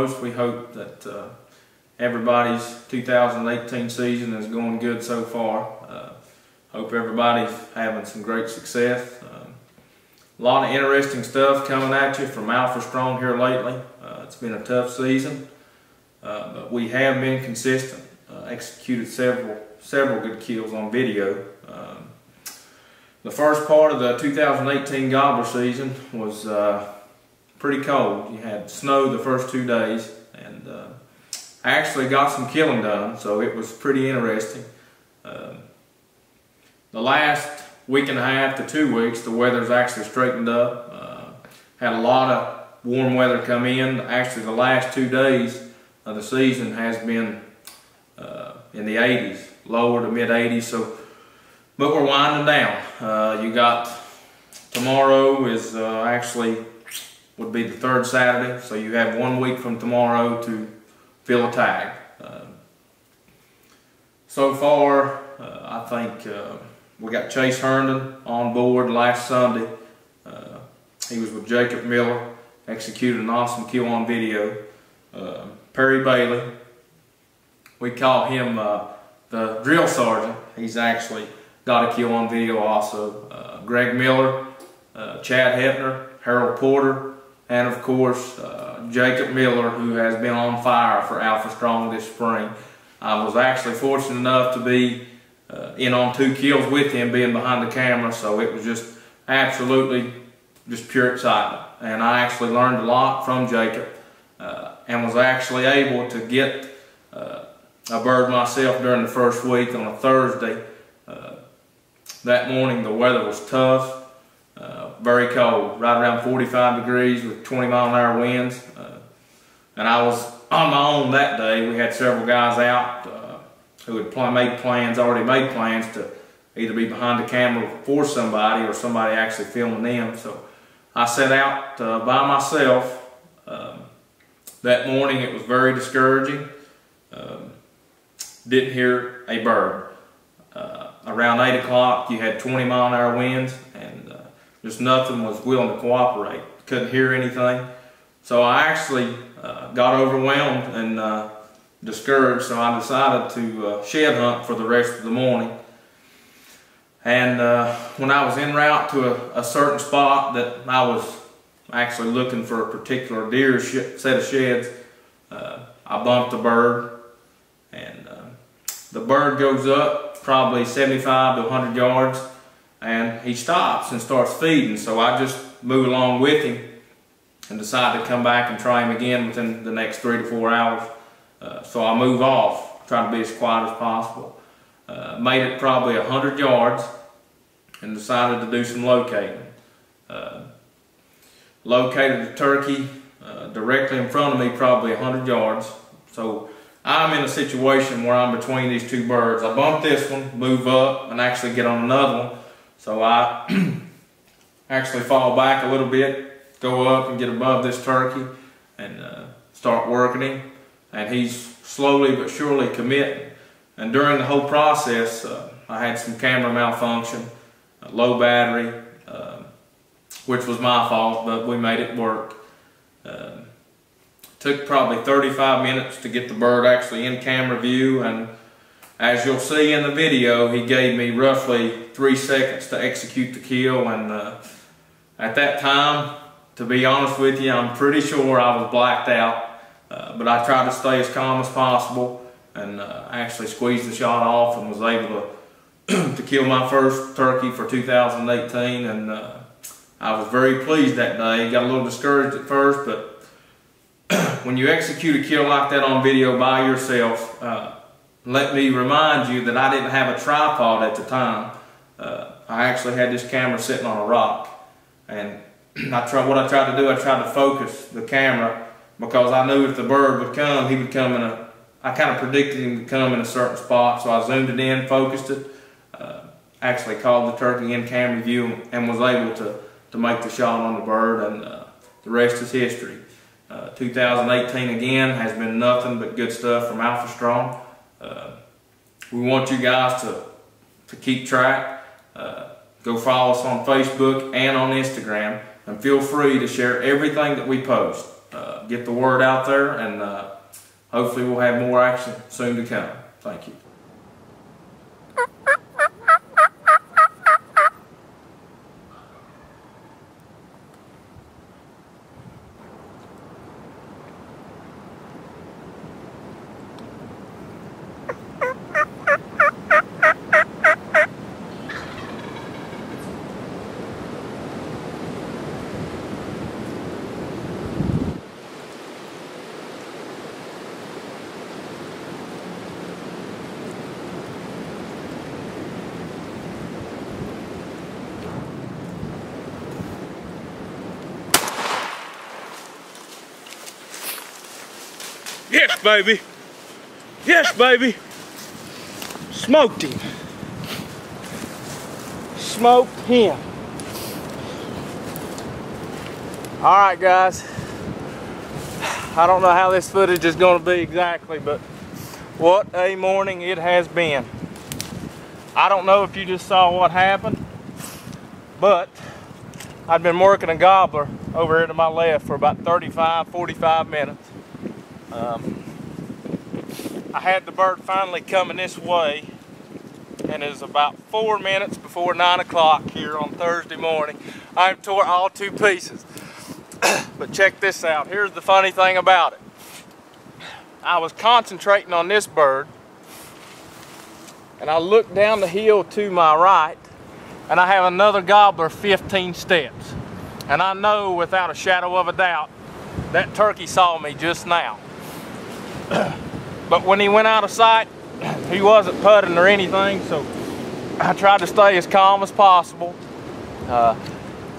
foremost, we hope that everybody's 2018 season is going good so far. Hope everybody's having some great success. A lot of interesting stuff coming at you from Alpha Strong here lately. It's been a tough season, but we have been consistent. Executed several good kills on video. The first part of the 2018 Gobbler season was pretty cold. You had snow the first 2 days, and I actually got some killing done, so it was pretty interesting. The last week and a half to 2 weeks, the weather's actually straightened up. Had a lot of warm weather come in. Actually, the last 2 days of the season has been in the 80s, lower to mid 80s. But we're winding down. You got tomorrow is actually would be the 3rd Saturday, so you have 1 week from tomorrow to fill a tag. So far, I think we got Chase Herndon on board last Sunday. He was with Jacob Miller, executed an awesome kill on video. Perry Bailey, we call him the drill sergeant. He's actually got a kill on video also. Greg Miller, Chad Hepner, Harold Porter, and of course Jacob Miller, who has been on fire for Alpha Strong this spring. I was actually fortunate enough to be in on 2 kills with him, being behind the camera, so it was just absolutely just pure excitement. And I actually learned a lot from Jacob and was actually able to get a bird myself during the first week on a Thursday. That morning the weather was tough, very cold, right around 45 degrees with 20-mile-an-hour winds. And I was on my own that day. We had several guys out who had already made plans to either be behind the camera for somebody or somebody actually filming them. So I set out by myself. That morning it was very discouraging. Didn't hear a bird. Around 8 o'clock you had 20-mile-an-hour winds, and just nothing was willing to cooperate. Couldn't hear anything. So I actually got overwhelmed and discouraged, so I decided to shed hunt for the rest of the morning. And when I was en route to a certain spot that I was actually looking for a particular deer set of sheds, I bumped a bird, and the bird goes up probably 75 to 100 yards, and he stops and starts feeding. So I just moved along with him and decided to come back and try him again within the next 3 to 4 hours. So I move off, trying to be as quiet as possible. Made it probably 100 yards and decided to do some locating. Located the turkey directly in front of me, probably 100 yards. So I'm in a situation where I'm between these 2 birds. I bump this one, move up, and actually get on another one. So I actually fall back a little bit, go up and get above this turkey, and start working him. And he's slowly but surely committing. And during the whole process, I had some camera malfunction, low battery, which was my fault, but we made it work. Took probably 35 minutes to get the bird actually in camera view, and as you'll see in the video, he gave me roughly 3 seconds to execute the kill. And at that time, to be honest with you, I'm pretty sure I was blacked out, but I tried to stay as calm as possible and actually squeezed the shot off and was able to kill my first turkey for 2018. And I was very pleased that day. Got a little discouraged at first, but when you execute a kill like that on video by yourself, let me remind you that I didn't have a tripod at the time. I actually had this camera sitting on a rock, and what I tried to do, I tried to focus the camera, because I knew if the bird would come, he would come I kind of predicted him to come in a certain spot, so I zoomed it in, focused it, actually called the turkey in camera view, and was able to make the shot on the bird, and the rest is history. 2018 again has been nothing but good stuff from Alpha Strong. We want you guys to keep track. Go follow us on Facebook and on Instagram, and feel free to share everything that we post. get the word out there, and hopefully we'll have more action soon to come. Thank you. Yes, baby. Yes, baby. Smoked him. Smoked him. All right, guys. I don't know how this footage is going to be exactly, but what a morning it has been. I don't know if you just saw what happened, but I've been working a gobbler over here to my left for about 45 minutes. I had the bird finally coming this way, and it is about 4 minutes before 9 o'clock here on Thursday morning. I've tore all 2 pieces. But check this out. Here's the funny thing about it. I was concentrating on this bird, and I looked down the hill to my right, and I have another gobbler 15 steps. And I know without a shadow of a doubt that turkey saw me just now. But when he went out of sight, he wasn't putting or anything, so I tried to stay as calm as possible.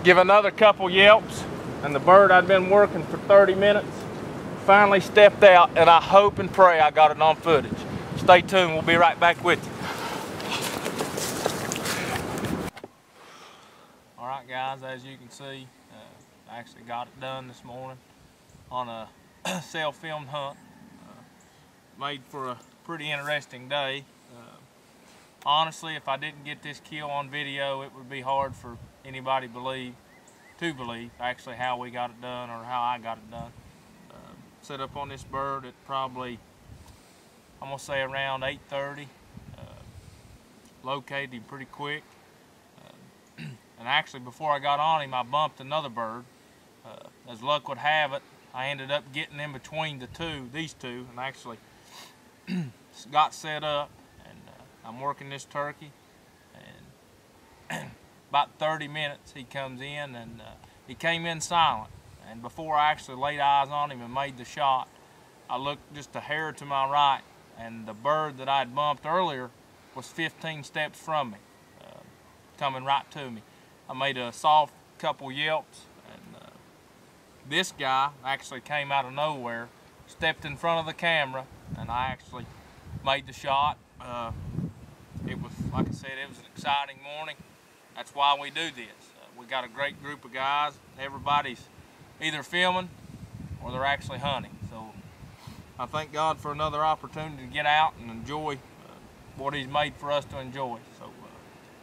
Give another couple yelps, and the bird I'd been working for 30 minutes finally stepped out, and I hope and pray I got it on footage. Stay tuned, we'll be right back with you. All right, guys, as you can see, I actually got it done this morning on a self-filmed hunt. Made for a pretty interesting day. Honestly, if I didn't get this kill on video, it would be hard for anybody to believe actually how we got it done or how I got it done. Set up on this bird at probably, I'm gonna say around 8:30. Located him pretty quick. And actually, before I got on him, I bumped another bird. As luck would have it, I ended up getting in between these two, and actually got set up, and I'm working this turkey, and about 30 minutes he comes in, and he came in silent, and before I actually laid eyes on him and made the shot, I looked just a hair to my right, and the bird that I'd bumped earlier was 15 steps from me, coming right to me. I made a soft couple yelps, and this guy actually came out of nowhere, stepped in front of the camera, and I actually made the shot. It was, like I said, it was an exciting morning. That's why we do this. We got a great group of guys. Everybody's either filming or they're actually hunting. So I thank God for another opportunity to get out and enjoy what He's made for us to enjoy. So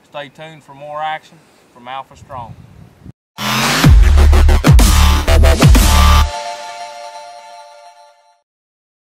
stay tuned for more action from Alpha Strong.